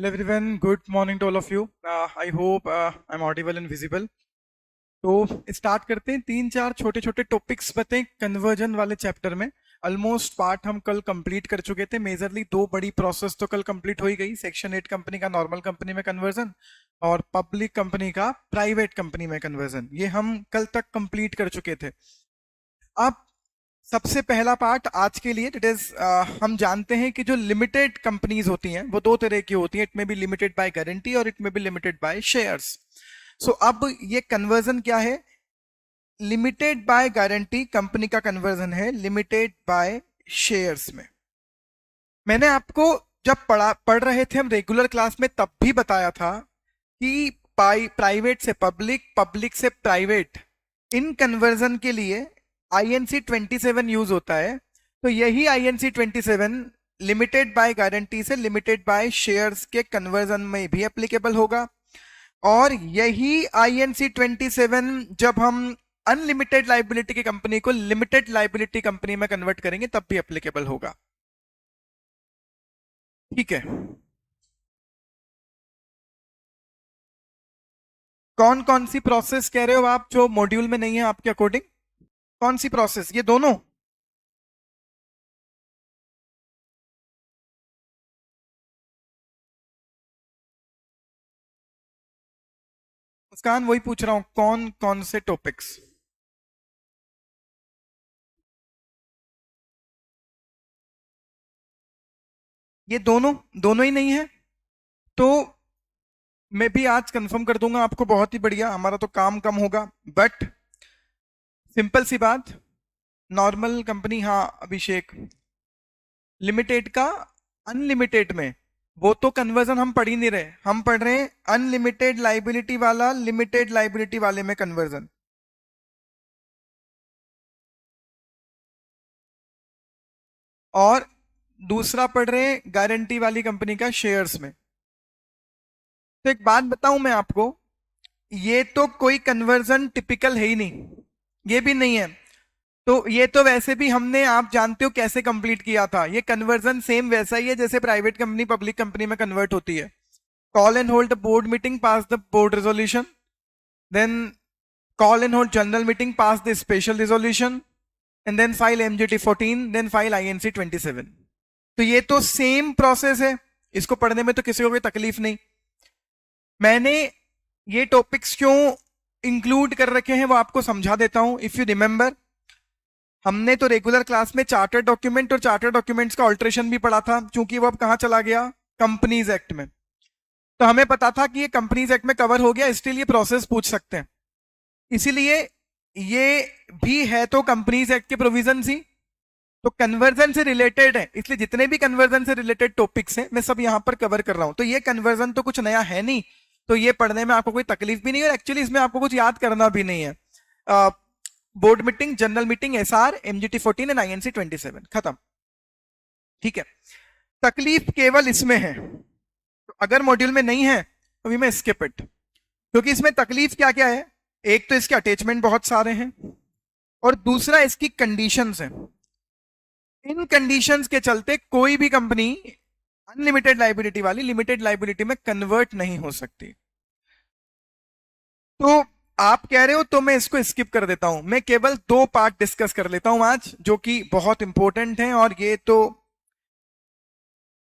Hello everyone, good morning to all of you. I hope I'm audible and visible. तो start करते हैं। 3-4 छोटे छोटे टॉपिक्स बताएं कन्वर्जन वाले चैप्टर में। ऑलमोस्ट पार्ट हम कल कंप्लीट कर चुके थे। मेजरली 2 बड़ी प्रोसेस तो कल कंप्लीट हो ही गई। सेक्शन 8 कंपनी का नॉर्मल कंपनी में कन्वर्जन और पब्लिक कंपनी का प्राइवेट कंपनी में कन्वर्जन, ये हम कल तक कंप्लीट कर चुके थे। अब सबसे पहला पार्ट आज के लिए इट इज हम जानते हैं कि जो लिमिटेड कंपनीज होती हैं वो 2 तरह की होती हैं। इट में बी लिमिटेड बाय गारंटी और इट में बी लिमिटेड बाय शेयर्स। सो अब ये कन्वर्जन क्या है? लिमिटेड बाय गारंटी कंपनी का कन्वर्जन है लिमिटेड बाय शेयर्स में। मैंने आपको जब पढ़ रहे थे हम रेगुलर क्लास में तब भी बताया था कि प्राइवेट से पब्लिक, पब्लिक से प्राइवेट, इन कन्वर्जन के लिए INC 27 यूज होता है। तो यही INC 27 लिमिटेड बाय गारंटी से लिमिटेड बाय शेयर्स के कन्वर्जन में भी एप्लीकेबल होगा, और यही INC 27 जब हम अनलिमिटेड लाइबिलिटी की कंपनी को लिमिटेड लाइबिलिटी कंपनी में कन्वर्ट करेंगे तब भी एप्लीकेबल होगा। ठीक है, कौन कौन सी प्रोसेस कह रहे हो आप जो मॉड्यूल में नहीं है आपके अकॉर्डिंग? कौन सी प्रोसेस? ये दोनों? मुस्कान, वही पूछ रहा हूं, कौन कौन से टॉपिक्स? ये दोनों दोनों ही नहीं है तो मैं भी आज कंफर्म कर दूंगा आपको। बहुत ही बढ़िया, हमारा तो काम कम होगा। बट सिंपल सी बात, नॉर्मल कंपनी, हाँ अभिषेक, लिमिटेड का अनलिमिटेड में वो तो कन्वर्जन हम पढ़ ही नहीं रहे। हम पढ़ रहे हैं अनलिमिटेड लाइबिलिटी वाला लिमिटेड लाइबिलिटी वाले में कन्वर्जन। और दूसरा पढ़ रहे हैं गारंटी वाली कंपनी का शेयर्स में। तो एक बात बताऊं मैं आपको, ये तो कोई कन्वर्जन टिपिकल है ही नहीं, ये भी नहीं है। तो ये तो वैसे भी हमने, आप जानते हो कैसे कंप्लीट किया था। ये कन्वर्जन सेम वैसा ही है जैसे प्राइवेट कंपनी पब्लिक कंपनी में कन्वर्ट होती है। Call and hold the board meeting, pass the board resolution, then call and hold general meeting, pass the special resolution, and then file MGT 14, then file INC 27। तो ये तो same process है, इसको पढ़ने में तो किसी को कोई तकलीफ नहीं। मैंने ये टॉपिक्स क्यों इंक्लूड कर रखे हैं वो आपको समझा देता हूं। इफ यू रिमेंबर, हमने तो रेगुलर क्लास में चार्टर डॉक्यूमेंट और चार्टर डॉक्यूमेंट्स का ऑल्ट्रेशन भी पढ़ा था, क्योंकि वो अब कहां चला गया? कंपनीज एक्ट में। तो हमें पता था कि ये कंपनीज एक्ट में कवर हो गया, इसलिए ये प्रोसेस पूछ सकते हैं। इसीलिए ये भी है तो कंपनीज एक्ट के प्रोविजन ही तो कन्वर्जन से रिलेटेड है, इसलिए जितने भी कन्वर्जन से रिलेटेड टॉपिक्स हैं मैं सब यहां पर कवर कर रहा हूं। तो ये कन्वर्जन तो कुछ नया है नहीं, तो ये पढ़ने में आपको कोई तकलीफ भी नहीं है, और एक्चुअली इसमें आपको कुछ याद करना भी नहीं है। Board meeting, general meeting, SR, MGT 14 and INC 27, खत्म। ठीक है, तकलीफ केवल इसमें है। तो अगर मॉड्यूल में नहीं है तो भी मैं स्किप इट, क्योंकि इसमें तकलीफ क्या क्या है? एक तो इसके अटैचमेंट बहुत सारे हैं, और दूसरा इसकी कंडीशंस हैं। इन कंडीशंस के चलते कोई भी कंपनी अनलिमिटेड लाइबिलिटी वाली लिमिटेड लाइबिलिटी में कन्वर्ट नहीं हो सकती। तो आप कह रहे हो तो मैं इसको स्किप कर देता हूं। मैं केवल 2 पार्ट डिस्कस कर लेता हूं आज, जो कि बहुत इंपॉर्टेंट हैं, और ये तो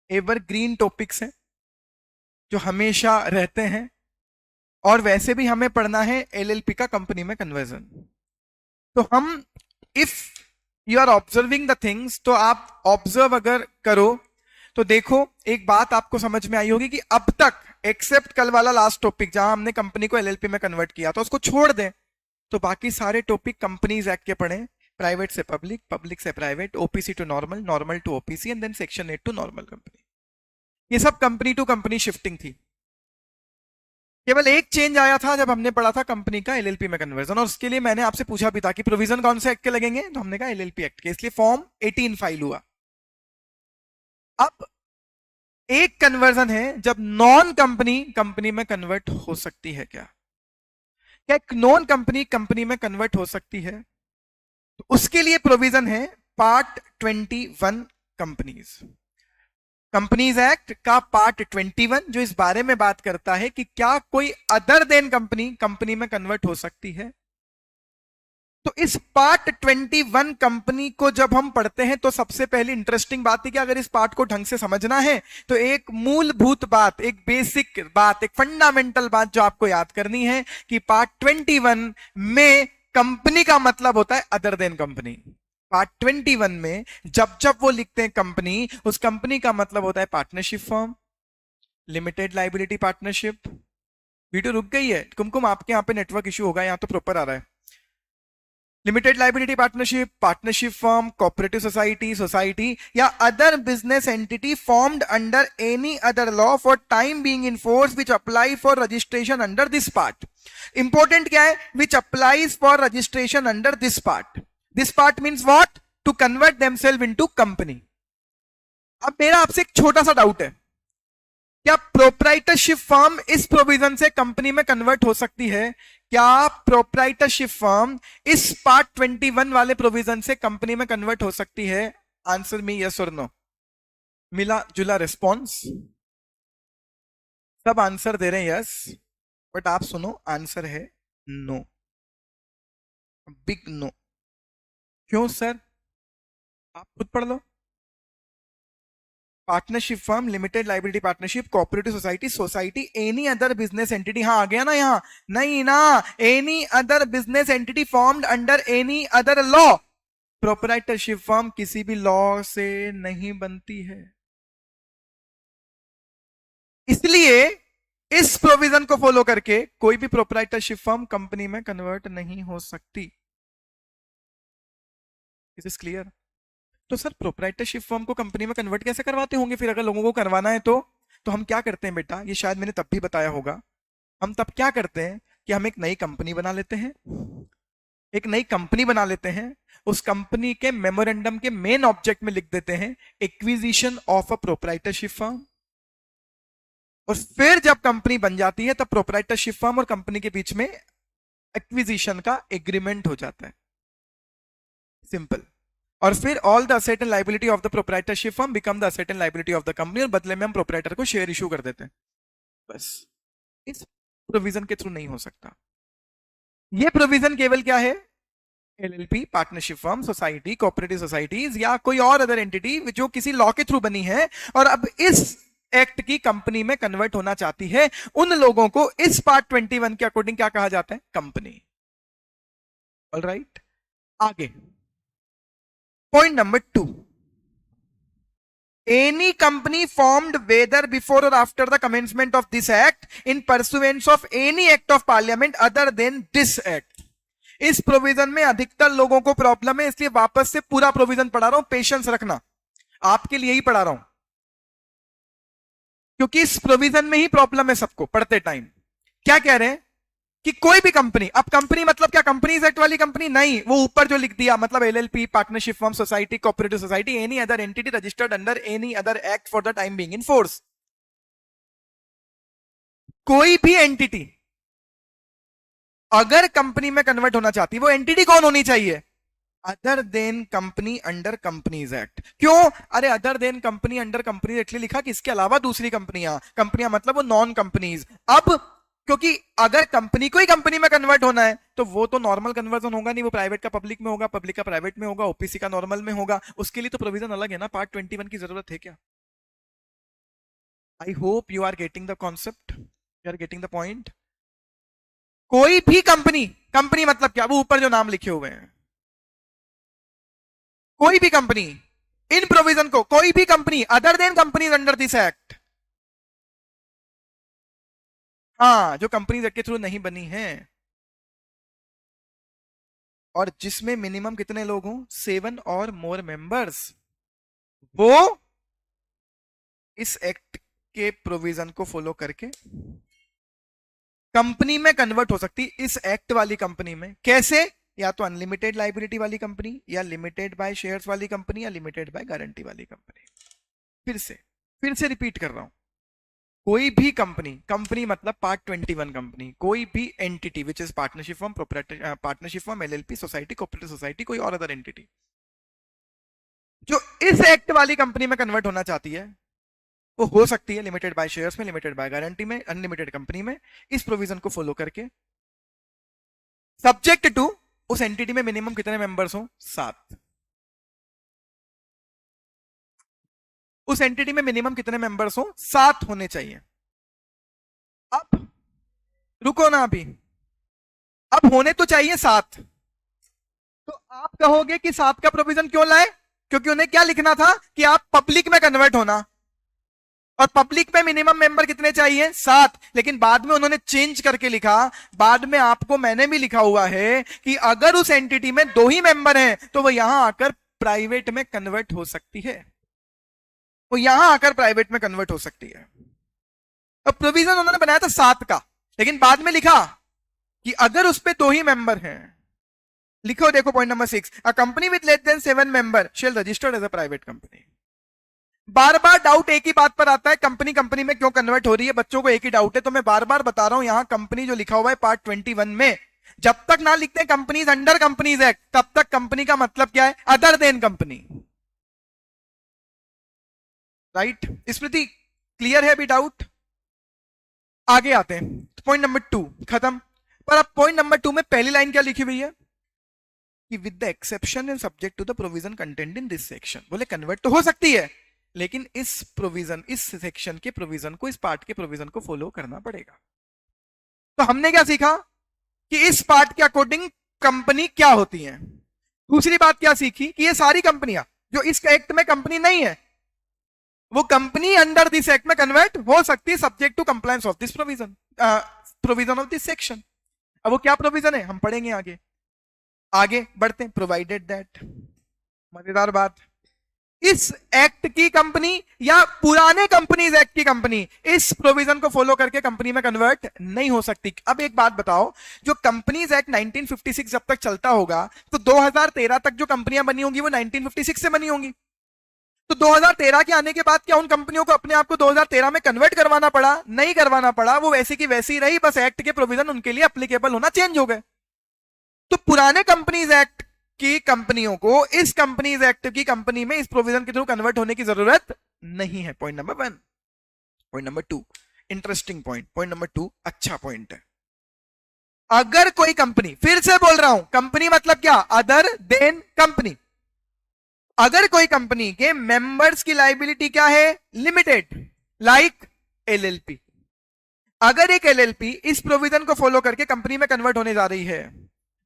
एवरग्रीन टॉपिक्स हैं जो हमेशा रहते हैं, और वैसे भी हमें पढ़ना है LLP का कंपनी में कन्वर्जन। तो हम, if you are observing the things, तो आप ऑब्जर्व अगर करो तो देखो, एक बात आपको समझ में आई होगी कि अब तक एक्सेप्ट कल वाला लास्ट टॉपिक जहां हमने कंपनी को LLP में कन्वर्ट किया था, उसको छोड़ दें तो बाकी सारे टॉपिक कंपनीज एक्ट के पढ़े। प्राइवेट से पब्लिक, पब्लिक से private, OPC to normal, normal to OPC, and then section 8 to normal company. ये सब कंपनी टू कंपनी शिफ्टिंग थी। केवल एक चेंज आया था जब हमने पढ़ा था कंपनी का LLP में कन्वर्जन, और उसके लिए मैंने आपसे पूछा भी था कि प्रोविजन कौन से एक्ट के लगेंगे, तो हमने कहा LLP एक्ट के, इसलिए फॉर्म 18 फाइल हुआ। अब एक कन्वर्जन है जब नॉन कंपनी कंपनी में कन्वर्ट हो सकती है। क्या एक नॉन कंपनी कंपनी में कन्वर्ट हो सकती है? तो उसके लिए प्रोविजन है पार्ट 21 कंपनीज। कंपनीज एक्ट का पार्ट 21 जो इस बारे में बात करता है कि क्या कोई अदर देन कंपनी कंपनी में कन्वर्ट हो सकती है। तो इस पार्ट 21 कंपनी को जब हम पढ़ते हैं तो सबसे पहली इंटरेस्टिंग बात है कि अगर इस पार्ट को ढंग से समझना है तो एक मूलभूत बात, एक बेसिक बात, एक फंडामेंटल बात जो आपको याद करनी है कि पार्ट 21 में कंपनी का मतलब होता है अदर देन कंपनी। पार्ट 21 में जब जब वो लिखते हैं कंपनी, उस कंपनी का मतलब होता है partnership firm, limited liability partnership. Video रुक गई है कुमकुम, आपके यहाँ पे नेटवर्क इश्यू होगा, यहाँ तो प्रॉपर आ रहा है। Limited liability partnership, partnership firm, cooperative society, society या other business entity formed under any other law for time being in force which apply for registration under this part. Important क्या है? Which applies for registration under this part. This part means what? To convert themselves into company. अब मेरा आपसे एक छोटा सा doubt है, क्या प्रोप्राइटरशिप फर्म इस प्रोविजन से कंपनी में कन्वर्ट हो सकती है? क्या प्रोप्राइटरशिप फर्म इस पार्ट 21 वाले प्रोविजन से कंपनी में कन्वर्ट हो सकती है? आंसर मी यस और नो। मिला जुला रिस्पॉन्स, सब आंसर दे रहे हैं यस, बट आप सुनो, आंसर है नो, बिग नो। क्यों सर? आप खुद पढ़ लो। Partnership firm, limited liability partnership, cooperative society, society, any other business entity. हाँ आ गया ना यहां? नहीं ना, any other business entity formed under any other law. Proprietorship firm किसी भी लॉ से नहीं बनती है, इसलिए इस प्रोविजन को फॉलो करके कोई भी प्रोप्राइटरशिप फर्म कंपनी में कन्वर्ट नहीं हो सकती। Is this clear? तो सर प्रोप्राइटरशिप फर्म को कंपनी में कन्वर्ट कैसे करवाते होंगे फिर, अगर लोगों को करवाना है तो हम क्या करते हैं बेटा, ये शायद मैंने तब भी बताया होगा। हम तब क्या करते हैं कि हम एक नई कंपनी बना लेते हैं, एक नई कंपनी बना लेते हैं, उस कंपनी के मेमोरेंडम के मेन ऑब्जेक्ट में लिख देते हैं acquisition of a proprietorship firm, और फिर जब कंपनी बन जाती है तब प्रोप्राइटरशिप फर्म और कंपनी के बीच में एक्विजिशन का एग्रीमेंट हो जाता है। सिंपल। और फिर all the asset and liability of the proprietorship firm become the asset and liability of the company, और बदले में हम प्रोप्राइटर को शेयर इशू कर देते हैं। बस इस प्रोविजन के थ्रू नहीं हो सकता। ये प्रोविजन केवल क्या है? LLP, partnership firm, society, cooperative societies या कोई और अदर एंटिटी जो किसी लॉ के थ्रू बनी है और अब इस एक्ट की कंपनी में कन्वर्ट होना चाहती है, उन लोगों को इस पार्ट 21 के अकॉर्डिंग क्या कहा जाता है? कंपनी। ऑलराइट, आगे point number 2, any company formed whether before or after the commencement of this act in pursuance of any act of parliament other than this act। इस प्रोविजन में अधिकतर लोगों को प्रॉब्लम है, इसलिए वापस से पूरा प्रोविजन पढ़ा रहा हूं, पेशेंस रखना, आपके लिए ही पढ़ा रहा हूं, क्योंकि इस प्रोविजन में ही प्रॉब्लम है सबको पढ़ते टाइम। क्या कह रहे हैं कि कोई भी कंपनी, अब कंपनी मतलब क्या? कंपनीज एक्ट वाली कंपनी नहीं, वो ऊपर जो लिख दिया मतलब LLP, partnership firm, society, cooperative society, any other entity registered under any other act for the time being in force. कोई भी एंटिटी अगर कंपनी में कन्वर्ट होना चाहती है, वो एंटिटी कौन होनी चाहिए? Other than company under companies act. क्यों? अरे other than company under companies act लिखा कि इसके अलावा दूसरी कंपनियां मतलब वो नॉन कंपनीज। अब क्योंकि अगर कंपनी को ही कंपनी में कन्वर्ट होना है तो वो तो नॉर्मल कन्वर्जन होगा नहीं, वो प्राइवेट का पब्लिक में होगा, पब्लिक का प्राइवेट में होगा, ओपीसी का नॉर्मल में होगा, उसके लिए तो प्रोविजन अलग है ना। पार्ट 21 की जरूरत है क्या? I hope you are getting the concept, you are getting the point. कोई भी कंपनी, कंपनी मतलब क्या? वो ऊपर जो नाम लिखे हुए हैं, कोई भी कंपनी, इन प्रोविजन को कोई भी company other than companies under this act, हाँ जो कंपनीज एक्ट के थ्रू नहीं बनी है और जिसमें मिनिमम कितने लोग हों? 7 और मोर मेंबर्स, वो इस एक्ट के प्रोविजन को फॉलो करके कंपनी में कन्वर्ट हो सकती। इस एक्ट वाली कंपनी में कैसे? या तो अनलिमिटेड लाइबिलिटी वाली कंपनी, या लिमिटेड बाय शेयर्स वाली कंपनी, या लिमिटेड बाय गारंटी वाली कंपनी। फिर से रिपीट कर रहा हूं, कोई भी कंपनी, कंपनी मतलब पार्ट 21 कंपनी, कोई भी entity which is partnership firm, proprietor partnership firm, LLP, society, cooperative society, कोई और अदर एंटिटी जो इस एक्ट वाली कंपनी में कन्वर्ट होना चाहती है, वो हो सकती है लिमिटेड बाय शेयर्स में, लिमिटेड बाय गारंटी में, अनलिमिटेड कंपनी में, इस प्रोविजन को फॉलो करके, सब्जेक्ट टू उस एंटिटी में मिनिमम कितने मेंबर्स हो, 7। उस एंटिटी में मिनिमम कितने मेंबर्स हो, 7 होने चाहिए। अब रुको ना, अभी अब होने तो चाहिए 7। तो आप कहोगे कि 7 का प्रोविजन क्यों लाए, क्योंकि उन्हें क्या लिखना था कि आप पब्लिक में कन्वर्ट होना, और पब्लिक में मिनिमम मेंबर कितने चाहिए, 7। लेकिन बाद में उन्होंने चेंज करके लिखा, बाद में आपको मैंने भी लिखा हुआ है कि अगर उस एंटिटी में 2 ही मेंबर हैं तो वो यहां आकर प्राइवेट में कन्वर्ट हो सकती है, वो यहां आकर प्राइवेट में कन्वर्ट हो सकती है। अब प्रोविजन उन्होंने बनाया था 7 का, लेकिन बाद में लिखा कि अगर उस पे 2 ही मेंबर हैं, लिखो देखो point number 6, a company with less than 7 member shall registered as a private company. बार बार डाउट एक ही बात पर आता है, कंपनी कंपनी में क्यों कन्वर्ट हो रही है, बच्चों को एक ही डाउट है, तो मैं बार बार बता रहा हूं, यहां कंपनी जो लिखा हुआ है पार्ट 21 में, जब तक ना लिखते हैं कंपनीज अंडर कंपनीज एक्ट, तब तक कंपनी का मतलब क्या है, अदर देन कंपनी। राइट स्मृति, क्लियर है अभी डाउट? आगे आते हैं, पॉइंट नंबर 2 खत्म। पर अब पॉइंट नंबर 2 में पहली लाइन क्या लिखी हुई है कि with the exception and subject to the provision content in this section. बोले कन्वर्ट तो हो सकती है, लेकिन इस प्रोविजन, इस सेक्शन के प्रोविजन को, इस पार्ट के प्रोविजन को फॉलो करना पड़ेगा। तो हमने क्या सीखा कि इस पार्ट के अकॉर्डिंग कंपनी क्या होती है। दूसरी बात क्या सीखी कि ये सारी कंपनियां जो इस एक्ट में कंपनी नहीं है, वो कंपनी अंडर दिस एक्ट में कन्वर्ट हो सकती है subject to compliance of this provision, provision of this section. अब वो क्या प्रोविजन है हम पढ़ेंगे आगे। आगे बढ़ते हैं, प्रोवाइडेड दैट, मजेदार बात, इस एक्ट की कंपनी या पुराने कंपनीज एक्ट की कंपनी इस प्रोविजन को फॉलो करके कंपनी में कन्वर्ट नहीं हो सकती। अब एक बात बताओ, जो कंपनीज एक्ट 1956 जब तक चलता होगा तो 2013 तक जो कंपनियां बनी होंगी वो 1956 से बनी होंगी। तो 2013 के आने के बाद क्या उन कंपनियों को अपने आप को 2013 में कन्वर्ट करवाना पड़ा? नहीं करवाना पड़ा, वो वैसी की वैसी रही, बस एक्ट के प्रोविजन उनके लिए एप्लीकेबल होना चेंज हो गए। तो पुराने कंपनीज एक्ट की कंपनियों को इस कंपनीज एक्ट की कंपनी में इस प्रोविजन के थ्रू कन्वर्ट होने की जरूरत नहीं है। Point number 1। Point number 2 interesting point, point number 2 अच्छा पॉइंट है। अगर कोई कंपनी, फिर से बोल रहा हूं, कंपनी मतलब क्या, अदर देन कंपनी, अगर कोई कंपनी के मेंबर्स की लाइबिलिटी क्या है, लिमिटेड, लाइक एलएलपी, अगर एक एलएलपी इस प्रोविजन को फॉलो करके कंपनी में कन्वर्ट होने जा रही है,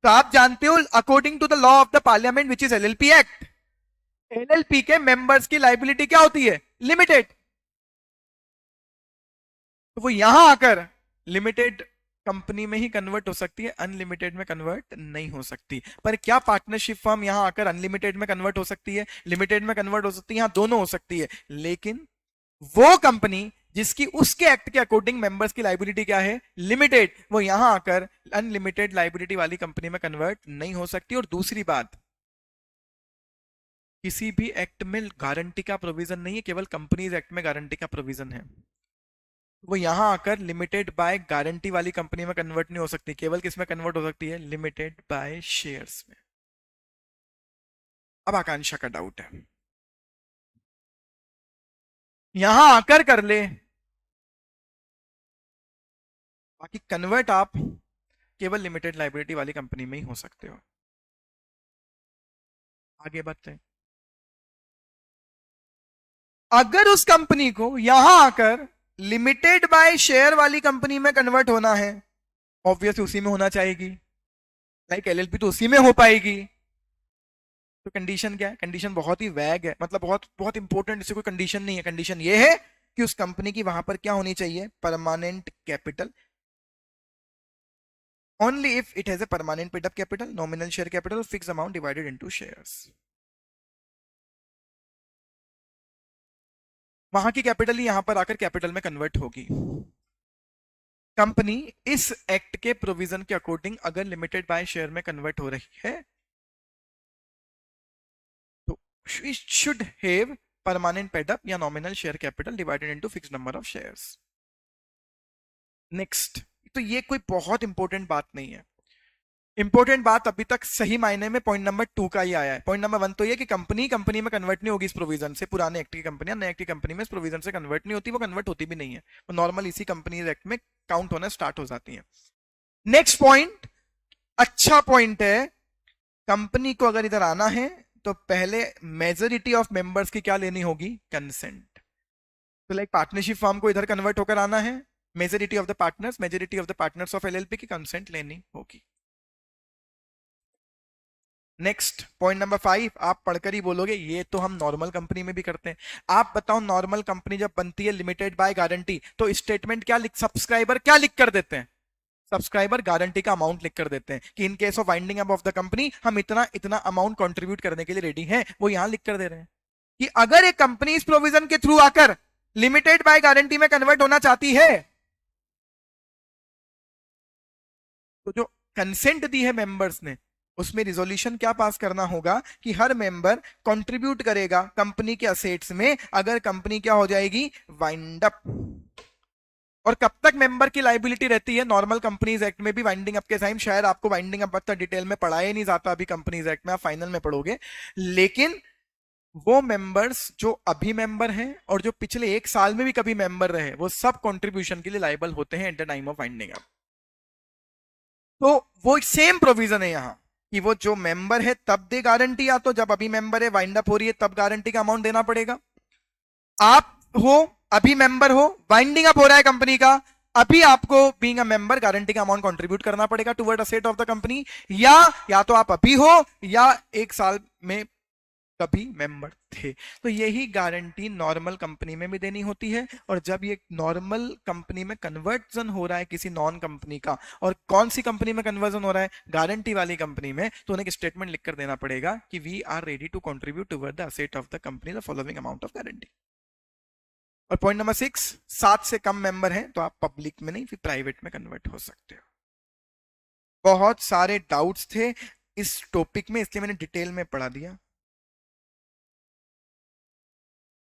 तो आप जानते हो according to the law of the parliament which is LLP act, LLP के मेंबर्स की लाइबिलिटी क्या होती है, लिमिटेड। तो वो यहां आकर लिमिटेड कंपनी में ही कन्वर्ट हो सकती है, अनलिमिटेड में कन्वर्ट नहीं हो सकती। पर क्या पार्टनरशिप फर्म यहां आकर अनलिमिटेड में कन्वर्ट हो सकती है, लिमिटेड में कन्वर्ट हो सकती है? यहां दोनों हो सकती है, लेकिन वो कंपनी जिसकी उसके एक्ट के अकॉर्डिंग मेंबर्स की लाइबिलिटी क्या है, लिमिटेड, वो यहां आकर अनलिमिटेड लाइबिलिटी वाली कंपनी में कन्वर्ट नहीं हो सकती। और दूसरी बात, किसी भी एक्ट में गारंटी का प्रोविजन नहीं है, केवल कंपनीज एक्ट में गारंटी का प्रोविजन है। वो यहां आकर लिमिटेड बाय गारंटी वाली कंपनी में कन्वर्ट नहीं हो सकती, केवल किस में कन्वर्ट हो सकती है, लिमिटेड बाय शेयर्स में। अब आकांक्षा का डाउट है, यहां आकर कर ले, बाकी कन्वर्ट आप केवल लिमिटेड लाइबिलिटी वाली कंपनी में ही हो सकते हो। आगे बढ़ते हैं, अगर उस कंपनी को यहां आकर लिमिटेड बाय शेयर वाली कंपनी में कन्वर्ट होना है, ऑब्वियसली उसी में होना चाहेगी, लाइक एलएलपी तो उसी में हो पाएगी। तो कंडीशन क्या है, कंडीशन बहुत ही वैग है, मतलब बहुत बहुत इंपॉर्टेंट, इससे कोई कंडीशन नहीं है। कंडीशन ये है कि उस कंपनी की वहां पर क्या होनी चाहिए, permanent capital, only if it has a permanent paid up capital, nominal share capital और fix amount divided into shares. वहां की कैपिटल ही यहां पर आकर कैपिटल में कन्वर्ट होगी। कंपनी इस एक्ट के प्रोविजन के अकॉर्डिंग अगर लिमिटेड बाय शेयर में कन्वर्ट हो रही है तो it should have permanent paid up या nominal share capital divided into fixed number of shares. Next, तो ये कोई बहुत इंपॉर्टेंट बात नहीं है। इंपॉर्टेंट बात अभी तक सही मायने में पॉइंट नंबर 2 का ही आया है। पॉइंट नंबर 1 तो ये कि कंपनी में कन्वर्ट नहीं होगी इस प्रोविजन से, पुराने एक्ट की कंपनी नए एक्ट की कंपनी में इस प्रोविजन से कन्वर्ट नहीं होती, वो कन्वर्ट होती भी नहीं है, वो नॉर्मल इसी कंपनी एक्ट में काउंट होना स्टार्ट हो जाती है। नेक्स्ट पॉइंट अच्छा पॉइंट है, कंपनी को अगर इधर आना है तो पहले मेजोरिटी ऑफ मेंबर्स की क्या लेनी होगी, कंसेंट। तो लाइक पार्टनरशिप फॉर्म को इधर कन्वर्ट होकर आना है, majority of the partners of LLP की कंसेंट लेनी होगी। नेक्स्ट पॉइंट नंबर 5 आप पढ़कर ही बोलोगे ये तो हम नॉर्मल कंपनी में भी करते हैं। आप बताओ नॉर्मल कंपनी जब बनती है लिमिटेड बाय गारंटी तो स्टेटमेंट क्या लिख, सब्सक्राइबर क्या लिख कर देते हैं, सब्सक्राइबर गारंटी का अमाउंट लिख कर देते हैं कि in case of winding up of the company हम इतना इतना अमाउंट कंट्रीब्यूट करने के लिए रेडी हैं, वो यहां लिख कर दे रहे हैं कि अगर एक कंपनी इस प्रोविजन के थ्रू आकर लिमिटेड बाय गारंटी में कन्वर्ट होना चाहती है तो जो कंसेंट दी है मेंबर्स ने उसमें रिजोल्यूशन क्या पास करना होगा कि हर मेंबर कंट्रीब्यूट करेगा कंपनी के असेट्स में अगर कंपनी क्या हो जाएगी, वाइंड अप। और कब तक मेंबर की लाइबिलिटी रहती है, नॉर्मल कंपनीज एक्ट में भी वाइंडिंग अप के टाइम, शायद आपको वाइंडिंग अप तक डिटेल में पढ़ाया नहीं जाता अभी कंपनीज एक्ट में, आप फाइनल में पढ़ोगे, लेकिन वो मेंबर्स जो अभी मेंबर हैं और जो पिछले 1 साल में भी कभी मेंबर रहे वो सब कंट्रीब्यूशन के लिए लाइबल होते हैं at the time of winding up. तो वो सेम प्रोविजन है यहां कि वो जो मेंबर है तब दे गारंटी, या तो जब अभी मेंबर है वाइंड अप हो रही है तब गारंटी का अमाउंट देना पड़ेगा। आप हो अभी मेंबर हो, वाइंडिंग अप हो रहा है कंपनी का, अभी आपको बीइंग अ मेंबर गारंटी का अमाउंट कंट्रीब्यूट करना पड़ेगा toward asset of the company, या तो आप अभी हो या 1 साल में कभी मेंबर थे। तो यही गारंटी नॉर्मल कंपनी में भी देनी होती है। और जब ये नॉर्मल कंपनी में कन्वर्जन हो रहा है किसी नॉन कंपनी का, और कौन सी कंपनी में कन्वर्जन हो रहा है, गारंटी वाली कंपनी में, तो उन्हें एक स्टेटमेंट लिखकर देना पड़ेगा कि we are ready to contribute toward the asset of the company the following amount of guarantee. और पॉइंट नंबर 6, 7 से कम मेंबर हैं तो आप पब्लिक में नहीं फिर प्राइवेट में कन्वर्ट हो सकते हो। बहुत सारे डाउट्स थे इस टॉपिक में इसलिए मैंने डिटेल में पढ़ा दिया।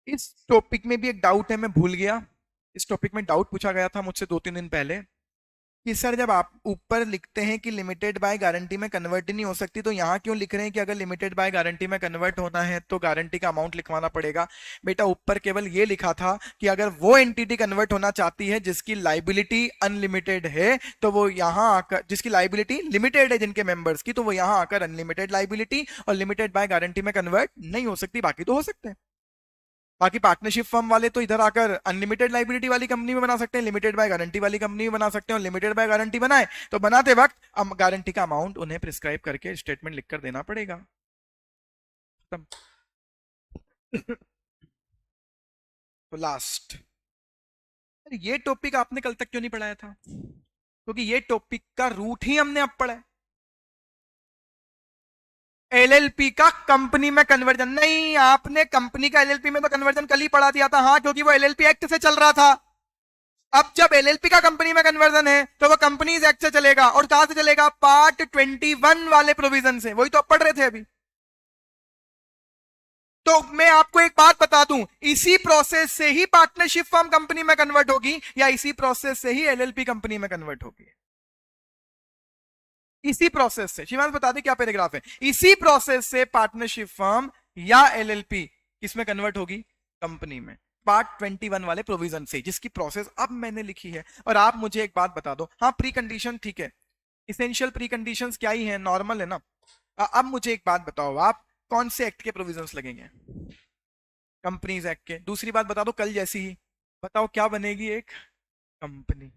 इस टॉपिक में भी एक डाउट है, मैं भूल गया, इस टॉपिक में डाउट पूछा गया था मुझसे 2-3 दिन पहले कि सर जब आप ऊपर लिखते हैं कि लिमिटेड बाय गारंटी में कन्वर्ट ही नहीं हो सकती तो यहाँ क्यों लिख रहे हैं कि अगर लिमिटेड बाय गारंटी में कन्वर्ट होना है तो गारंटी का अमाउंट लिखवाना पड़ेगा। बेटा ऊपर केवल ये लिखा था कि अगर वो एंटिटी कन्वर्ट होना चाहती है जिसकी लाइबिलिटी अनलिमिटेड है तो वो यहाँ आकर, जिसकी लाइबिलिटी लिमिटेड है जिनके मेंबर्स की, तो वो यहाँ आकर अनलिमिटेड लाइबिलिटी और लिमिटेड बाय गारंटी में कन्वर्ट नहीं हो सकती, बाकी तो हो सकते हैं। बाकी पार्टनरशिप फर्म वाले तो इधर आकर अनलिमिटेड लाइबिलिटी वाली कंपनी में बना सकते हैं, लिमिटेड बाय गारंटी वाली कंपनी में बना सकते हैं, और लिमिटेड बाय गारंटी बनाए तो बनाते वक्त गारंटी का अमाउंट उन्हें प्रिस्क्राइब करके स्टेटमेंट लिखकर देना पड़ेगा। तो लास्ट, ये टॉपिक आपने कल तक क्यों नहीं पढ़ाया था, क्योंकि ये टॉपिक का रूट ही हमने अब पढ़ा है। एलएलपी का कंपनी में कन्वर्जन नहीं, आपने कंपनी का एलएलपी में तो कन्वर्जन कल ही पढ़ा दिया था। हाँ, क्योंकि वो एलएलपी एक्ट से चल रहा था। अब जब एलएलपी का कंपनी में कन्वर्जन है तो वो कंपनीज एक्ट से चलेगा, और कहां से चलेगा, पार्ट 21 वाले प्रोविजन से, वही तो आप पढ़ रहे थे अभी। तो मैं आपको एक बात बता दूं, इसी प्रोसेस से ही पार्टनरशिप फर्म कंपनी में कन्वर्ट होगी या इसी प्रोसेस से ही एलएलपी कंपनी में कन्वर्ट होगी। इसी प्रोसेस से, शिवांश बता दे क्या पैराग्राफ है, इसी प्रोसेस से पार्टनरशिप फर्म या एलएलपी किसमें कन्वर्ट होगी, कंपनी में, पार्ट 21 वाले प्रोविजन से, जिसकी प्रोसेस अब मैंने लिखी है। और आप मुझे एक बात बता दो, हाँ प्री कंडीशन ठीक है, इसेंशियल प्री कंडीशंस क्या ही है, नॉर्मल है ना। अब मुझे एक बात बताओ, आप कौन से एक्ट के प्रोविजंस लगेंगे, कंपनीज एक्ट के। दूसरी बात बता दो कल जैसी ही, बताओ क्या बनेगी, एक कंपनी।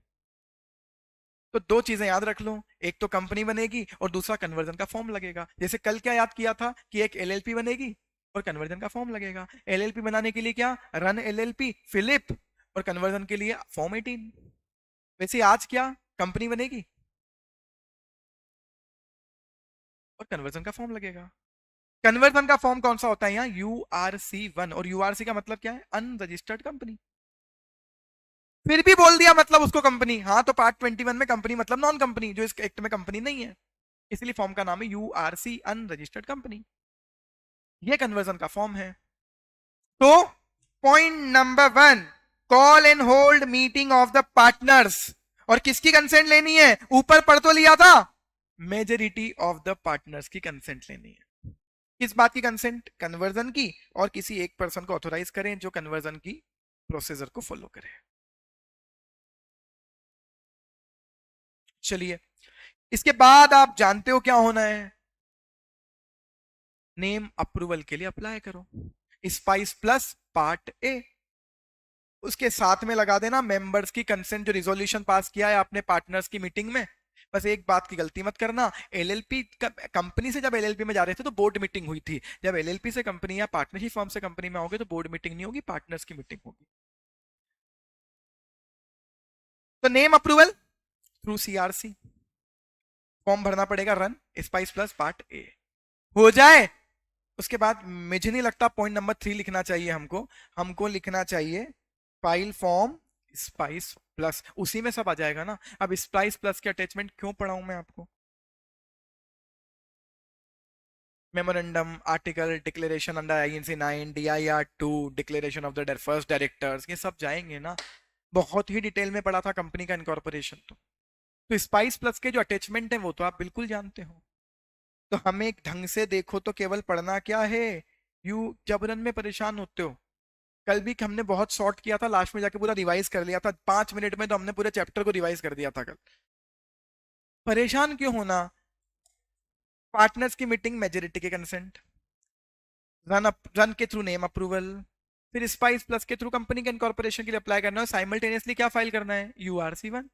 तो 2 चीजें याद रख लो, एक तो कंपनी बनेगी और दूसरा कन्वर्जन का फॉर्म लगेगा। जैसे कल क्या याद किया था कि एक एलएलपी बनेगी और कन्वर्जन का फॉर्म लगेगा। एलएलपी बनाने के लिए क्या, रन एलएलपी फिलिप, और कन्वर्जन के लिए फॉर्म 18। वैसे आज क्या, कंपनी बनेगी और कन्वर्जन का फॉर्म लगेगा। कन्वर्जन का फॉर्म कौन सा होता है यहाँ, URC1, और URC का मतलब क्या है, अनरजिस्टर्ड कंपनी। फिर भी बोल दिया मतलब उसको कंपनी, हाँ तो पार्ट 21 में कंपनी मतलब नॉन कंपनी, जो इस एक्ट में कंपनी नहीं है, इसलिए फॉर्म का नाम है URC, अनरजिस्टर्ड कंपनी। ये कन्वर्जन का फॉर्म है। तो point number 1, call and hold meeting of the partners, और किसकी कंसेंट लेनी है, ऊपर पढ़ तो लिया था, मेजोरिटी ऑफ द पार्टनर्स की कंसेंट लेनी है। किस बात की कंसेंट? कन्वर्जन की, और किसी एक पर्सन को ऑथोराइज करें जो कन्वर्जन की प्रोसीजर को फॉलो करे। चलिए, इसके बाद आप जानते हो क्या होना है? नेम अप्रूवल के लिए अप्लाई करो, स्पाइस प्लस पार्ट ए। उसके साथ में लगा देना मेंबर्स की कंसेंट, जो रिजोल्यूशन पास किया है आपने पार्टनर्स की मीटिंग में। बस एक बात की गलती मत करना, एलएलपी कंपनी से जब एलएलपी में जा रहे थे तो बोर्ड मीटिंग हुई थी। जब एलएलपी से कंपनी या पार्टनरशिप फर्म से कंपनी में आओगे तो बोर्ड मीटिंग नहीं होगी, पार्टनर्स की मीटिंग होगी। तो name approval through CRC, form भरना पड़ेगा, run spice plus part A हो जाए। उसके बाद मुझे नहीं लगता पॉइंट नंबर 3 लिखना चाहिए हमको। हमको लिखना चाहिए फाइल फॉर्म स्पाइस प्लस, उसी में सब आ जाएगा ना। अब स्पाइस प्लस के अटैचमेंट क्यों पढ़ाऊं मैं आपको? Memorandum, article, declaration under INC 9, DIR 2, declaration of the first directors, ये सब जाएंगे ना। बहुत ही डिटेल में पढ़ा था कंपनी का इनकॉर्पोरेशन। तो स्पाइस प्लस के जो अटैचमेंट है वो तो आप बिल्कुल जानते हो। तो हमें एक ढंग से देखो तो केवल पढ़ना क्या है, यू जबरन में परेशान होते हो। कल भी हमने बहुत शॉर्ट किया था, लास्ट में जाके पूरा रिवाइज कर लिया था 5 मिनट में, तो हमने पूरे चैप्टर को रिवाइज कर दिया था कल। परेशान क्यों होना? पार्टनर्स की मीटिंग, मेजोरिटी के कंसेंट, रन के थ्रू नेम अप्रूवल, फिर स्पाइस प्लस के थ्रू कंपनी के इनकॉर्पोरेशन के लिए अप्लाई करना है। साइमल्टेनियसली क्या फाइल करना है? URC1।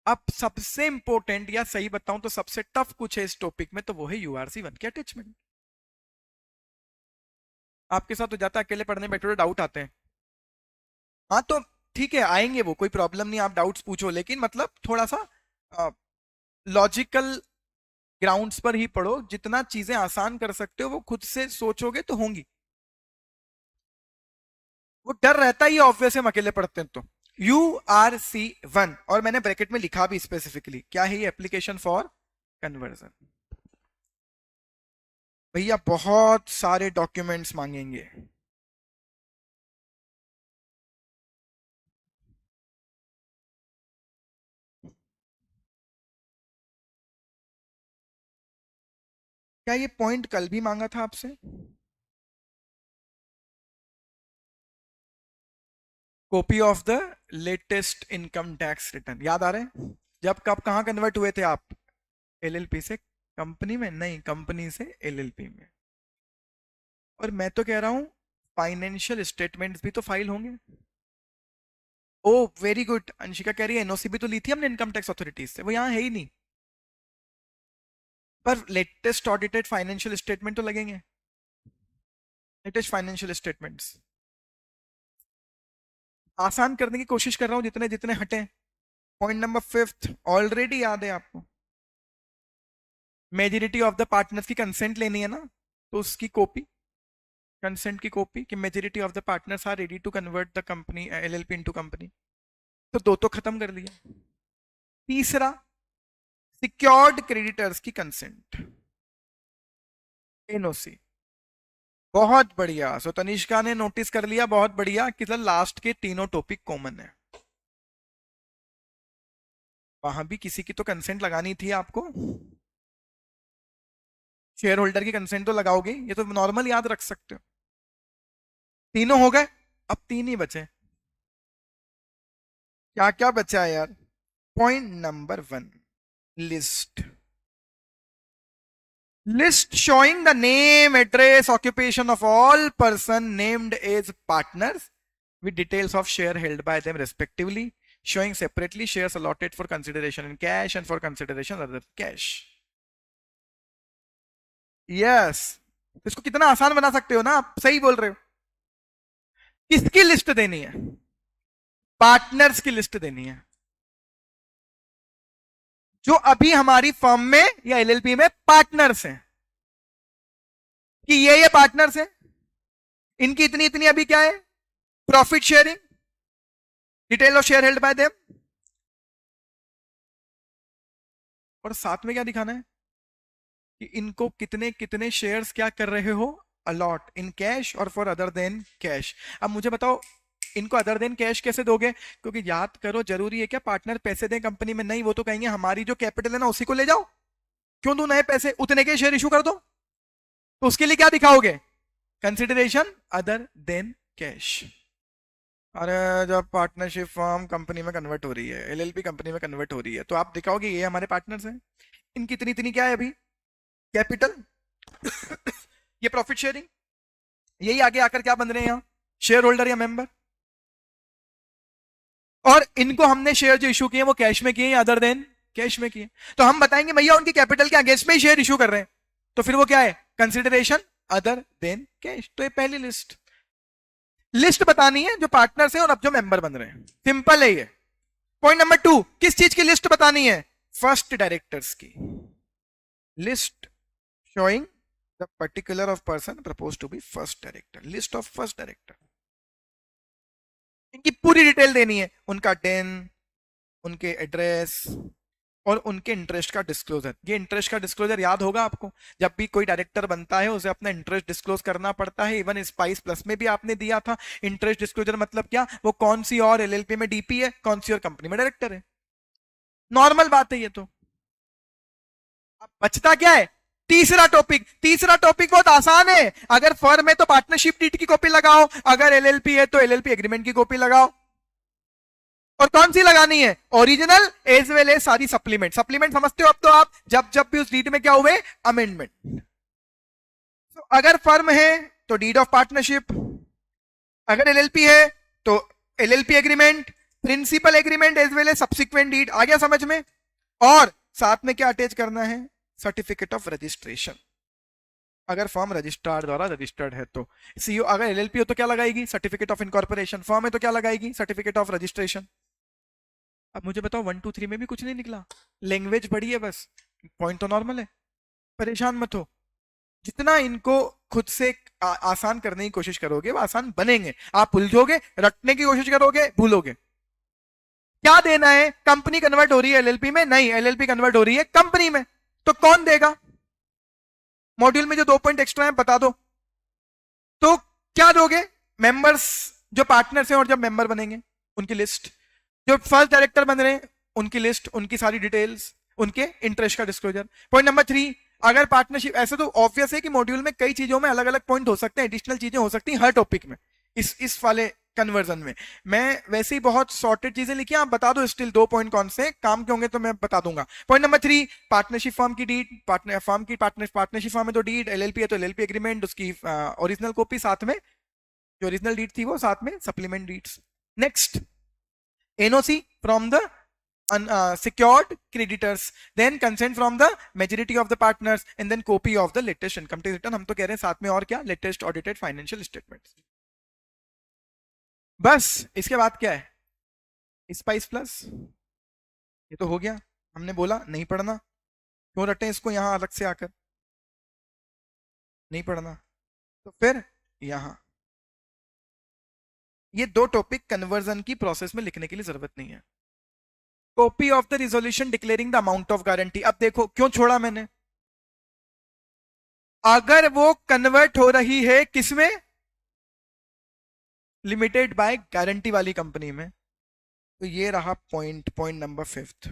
अब सबसे इंपॉर्टेंट, या सही बताऊं तो सबसे टफ कुछ है इस टॉपिक में, तो वो है URC1 के अटैचमेंट। आपके साथ हो जाता है, अकेले पढ़ने बैठे तो डाउट आते हैं। हाँ तो ठीक है, आएंगे वो, कोई प्रॉब्लम नहीं, आप डाउट्स पूछो, लेकिन मतलब थोड़ा सा लॉजिकल ग्राउंड्स पर ही पढ़ो। जितना चीजें आसान कर सकते हो वो खुद से सोचोगे तो होंगी। वो डर रहता ही ऑब्वियस, हम अकेले पढ़ते हैं तो। URC1, और मैंने ब्रैकेट में लिखा भी स्पेसिफिकली क्या है ये, एप्लीकेशन फॉर कन्वर्जन। भैया बहुत सारे डॉक्यूमेंट्स मांगेंगे। क्या ये पॉइंट कल भी मांगा था आपसे? Copy of the latest income tax return, याद आ रहे हैं? जब कब कहां कन्वर्ट हुए थे आप? LLP से कंपनी में? नहीं, कंपनी से LLP में। और मैं तो कह रहा हूं फाइनेंशियल स्टेटमेंट्स भी तो फाइल होंगे। ओ वेरी गुड, अंशिका कह रही है एनओसी भी तो ली थी हमने इनकम टैक्स अथॉरिटीज से, वो यहाँ है ही नहीं। पर लेटेस्ट ऑडिटेड फाइनेंशियल स्टेटमेंट तो लगेंगे, लेटेस्ट फाइनेंशियल स्टेटमेंट्स। आसान करने की कोशिश कर रहा हूं जितने जितने हटे। पॉइंट नंबर 5 ऑलरेडी याद है आपको, मेजोरिटी ऑफ द पार्टनर्स की कंसेंट लेनी है ना, तो उसकी कॉपी, कंसेंट की कॉपी कि majority of the partners are ready to convert the company LLP into company. तो दो तो खत्म कर लिया। तीसरा, सिक्योर्ड क्रेडिटर्स की कंसेंट, एनओसी। बहुत बढ़िया, सो तनिष्का ने नोटिस कर लिया, बहुत बढ़िया कि सर लास्ट के तीनों टॉपिक कॉमन है। वहां भी किसी की तो कंसेंट लगानी थी आपको, शेयर होल्डर की कंसेंट तो लगाओगे, ये तो नॉर्मल याद रख सकते हो। तीनों हो गए, अब 3 ही बचे। क्या क्या बचा है यार? Point number 1, list. List showing the name, address, occupation of all person named as partners with details of share held by them respectively, showing separately shares allotted for consideration in cash and for consideration other than cash. Yes, इसको कितना आसान बना सकते हो ना आप, सही बोल रहे हो। किसकी लिस्ट देनी है? पार्टनर्स की लिस्ट देनी है, जो अभी हमारी फर्म में या LLP में पार्टनर्स हैं, कि ये पार्टनर्स हैं, इनकी इतनी इतनी अभी क्या है, profit sharing, detail of share held by them, और साथ में क्या दिखाना है कि इनको कितने कितने शेयर्स क्या कर रहे हो, अलॉट इन कैश और फॉर अदर देन कैश। अब मुझे बताओ, इनको अदर देन कैश कैसे दोगे? क्योंकि याद करो, जरूरी है क्या पार्टनर पैसे दें कंपनी में? नहीं, वो तो कहेंगे हमारी जो कैपिटल है ना उसी को ले जाओ, क्यों दूं नए पैसे, उतने के शेयर इशू कर दो। तो उसके लिए क्या दिखाओगे? Consideration other than cash. अरे जब पार्टनरशिप फॉर्म कंपनी में कन्वर्ट हो रही है, एलएलपी कंपनी में कन्वर्ट हो रही है, तो आप दिखाओगे ये हमारे पार्टनर्स हैं, इनकी इतनी इतनी क्या है अभी कैपिटल ये प्रॉफिट शेयरिंग, यही आगे आकर क्या बन रहे हैं यहाँ, शेयर होल्डर या मेंबर। और इनको हमने शेयर जो इशू किए वो कैश में किए या अदर देन कैश में किए। तो हम बताएंगे भैया उनकी कैपिटल के अगेंस्ट में ही शेयर इशू कर रहे हैं, तो फिर वो क्या है, कंसिडरेशन अदर देन कैश। तो ये पहली लिस्ट बतानी है जो पार्टनर्स हैं और अब जो मेंबर बन रहे हैं, सिंपल है ये। पॉइंट नंबर 2, किस चीज की लिस्ट बतानी है? फर्स्ट डायरेक्टर्स की list showing the particular of person propose to be first director, list of first director. इनकी पूरी डिटेल देनी है, उनका डेन, उनके एड्रेस और उनके इंटरेस्ट का डिस्क्लोजर। ये इंटरेस्ट का डिस्क्लोजर याद होगा आपको, जब भी कोई डायरेक्टर बनता है उसे अपना इंटरेस्ट डिस्क्लोज करना पड़ता है। इवन स्पाइस प्लस में भी आपने दिया था इंटरेस्ट डिस्क्लोजर, मतलब क्या, वो कौन सी और एलएलपी में डीपी है, कौन सी और कंपनी में डायरेक्टर है। नॉर्मल बात है ये तो। अब बचता क्या है? तीसरा टॉपिक। तीसरा टॉपिक बहुत आसान है, अगर फर्म है तो पार्टनरशिप डीड की कॉपी लगाओ, अगर एलएलपी है तो एलएलपी एग्रीमेंट की कॉपी लगाओ। और कौन सी लगानी है? ओरिजिनल एज वेल एज सारी सप्लीमेंट। सप्लीमेंट समझते हो अब तो आप, जब जब भी उस डीड में क्या हुए, अमेंडमेंट। तो अगर फर्म है तो डीड ऑफ पार्टनरशिप, अगर एलएलपी है तो LLP agreement, principal agreement as well as subsequent deed. आ गया समझ में? और साथ में क्या अटैच करना है? सर्टिफिकेट ऑफ रजिस्ट्रेशन, अगर फर्म रजिस्ट्रार द्वारा रजिस्टर्ड है तो। सीओ अगर एलएलपी हो तो क्या लगाएगी? Certificate of incorporation. फर्म है तो क्या लगाएगी? Certificate of registration. अब मुझे बताओ 1 2 3 में भी कुछ नहीं निकला, लैंग्वेज बड़ी है बस, पॉइंट तो नॉर्मल है। परेशान मत हो, जितना इनको खुद से आसान करने की कोशिश करोगे वो आसान बनेंगे। आप उलझोगे, रटने की कोशिश करोगे, भूलोगे। क्या देना है? कंपनी कन्वर्ट हो रही है एलएलपी में? नहीं, एलएलपी कन्वर्ट हो रही है कंपनी में। तो कौन देगा? मॉड्यूल में जो 2 पॉइंट एक्स्ट्रा है बता दो। तो क्या दोगे? मेंबर्स, जो पार्टनर्स हैं और जब मेंबर बनेंगे उनकी लिस्ट, जो फर्स्ट डायरेक्टर बन रहे हैं उनकी लिस्ट, उनकी सारी डिटेल्स, उनके इंटरेस्ट का डिस्क्लोजर। पॉइंट नंबर 3, अगर पार्टनरशिप, ऐसे तो ऑब्वियस है कि मॉड्यूल में कई चीजों में अलग अलग पॉइंट हो सकते हैं, एडिशनल चीजें हो सकती हैं हर टॉपिक में। इस वाले कन्वर्जन में मैं वैसे ही बहुत सॉर्टेड चीजें लिखी, आप बता दो स्टिल 2 पॉइंट कौन से काम के होंगे तो मैं बता दूंगा। पॉइंट नंबर 3, पार्टनरशिप फॉर्म की डीड, फॉर्म की पार्टनरशिप फॉर्म है तो डीड, एलएलपी है तो एलएलपी एग्रीमेंट, उसकी ओरिजिनल कॉपी साथ में, जो ओरिजिनल डीड थी वो साथ में supplement deeds. Next, NOC from the secured creditors, then consent from the majority of the partners, and then copy of the latest income tax return। हम तो कह रहे हैं साथ में और क्या, लेटेस्ट ऑडिटेड फाइनेंशियल स्टेटमेंट्स। बस इसके बाद क्या है? स्पाइस प्लस, ये तो हो गया। हमने बोला नहीं पढ़ना, क्यों रटे इसको यहां अलग से आकर, नहीं पढ़ना। तो फिर यहां ये 2 टॉपिक कन्वर्जन की प्रोसेस में लिखने के लिए जरूरत नहीं है। Copy of the resolution declaring the amount of guarantee. अब देखो क्यों छोड़ा मैंने, अगर वो कन्वर्ट हो रही है किसमें, लिमिटेड बाय गारंटी वाली कंपनी में, तो ये रहा पॉइंट नंबर 5।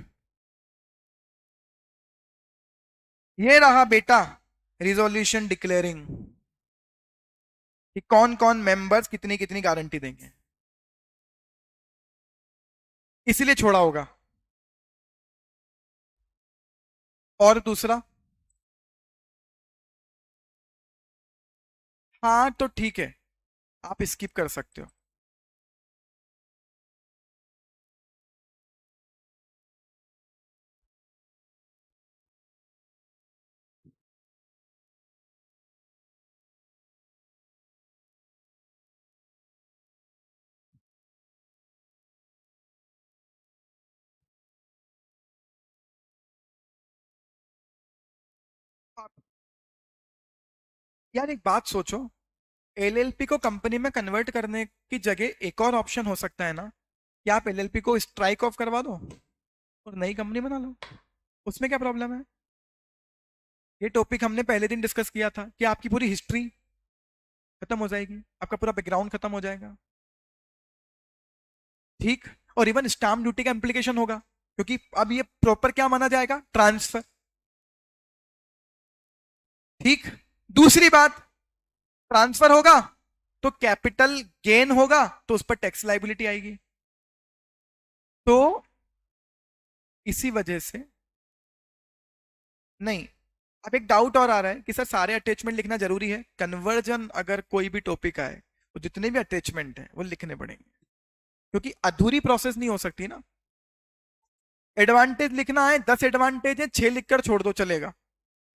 ये रहा बेटा रिजोल्यूशन डिक्लेयरिंग कि कौन कौन मेंबर्स कितनी कितनी गारंटी देंगे, इसीलिए छोड़ा होगा। और दूसरा, हाँ तो ठीक है, आप स्किप कर सकते हो। आप- यार एक बात सोचो, एलएलपी को कंपनी में कन्वर्ट करने की जगह एक और ऑप्शन हो सकता है ना, कि आप एलएलपी को स्ट्राइक ऑफ करवा दो और नई कंपनी बना लो। उसमें क्या प्रॉब्लम है? ये टॉपिक हमने पहले दिन डिस्कस किया था कि आपकी पूरी हिस्ट्री खत्म हो जाएगी, आपका पूरा बैकग्राउंड खत्म हो जाएगा। ठीक। और इवन स्टाम्प ड्यूटी का इंप्लीकेशन होगा, क्योंकि अब ये प्रॉपर क्या माना जाएगा, ट्रांसफर। ठीक। दूसरी बात, ट्रांसफर होगा तो कैपिटल गेन होगा, तो उस पर टैक्स लाइबिलिटी आएगी। तो इसी वजह से, नहीं, अब एक डाउट और आ रहा है कि सर सारे अटैचमेंट लिखना जरूरी है? कन्वर्जन अगर कोई भी टॉपिक आए तो जितने भी अटैचमेंट है वो लिखने पड़ेंगे, क्योंकि अधूरी प्रोसेस नहीं हो सकती ना। एडवांटेज लिखना है, 10 एडवांटेज है, 6 लिखकर छोड़ दो चलेगा,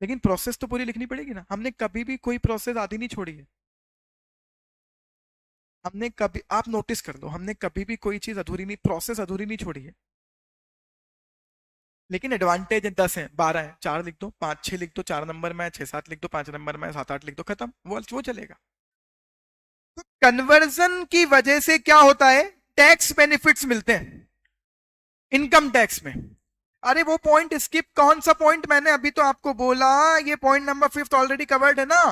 लेकिन प्रोसेस तो पूरी लिखनी पड़ेगी ना। हमने कभी भी कोई प्रोसेस आधी नहीं छोड़ी है। हमने कभी, आप नोटिस कर लो, हमने कभी भी कोई चीज अधूरी नहीं, प्रोसेस अधूरी नहीं छोड़ी है। लेकिन एडवांटेज है 10 है, 12 है, 4 लिख दो, 5 6 लिख दो, 4 नंबर में, 6 7 लिख दो, 5 नंबर में, 7 8 लिख दो, खत्म, वो चलेगा। तो कन्वर्जन की वजह से क्या होता है, टैक्स बेनिफिट्स मिलते हैं इनकम टैक्स में। अरे वो पॉइंट स्किप, कौन सा पॉइंट, मैंने अभी तो आपको बोला, ये पॉइंट नंबर 5 ऑलरेडी कवर्ड है ना।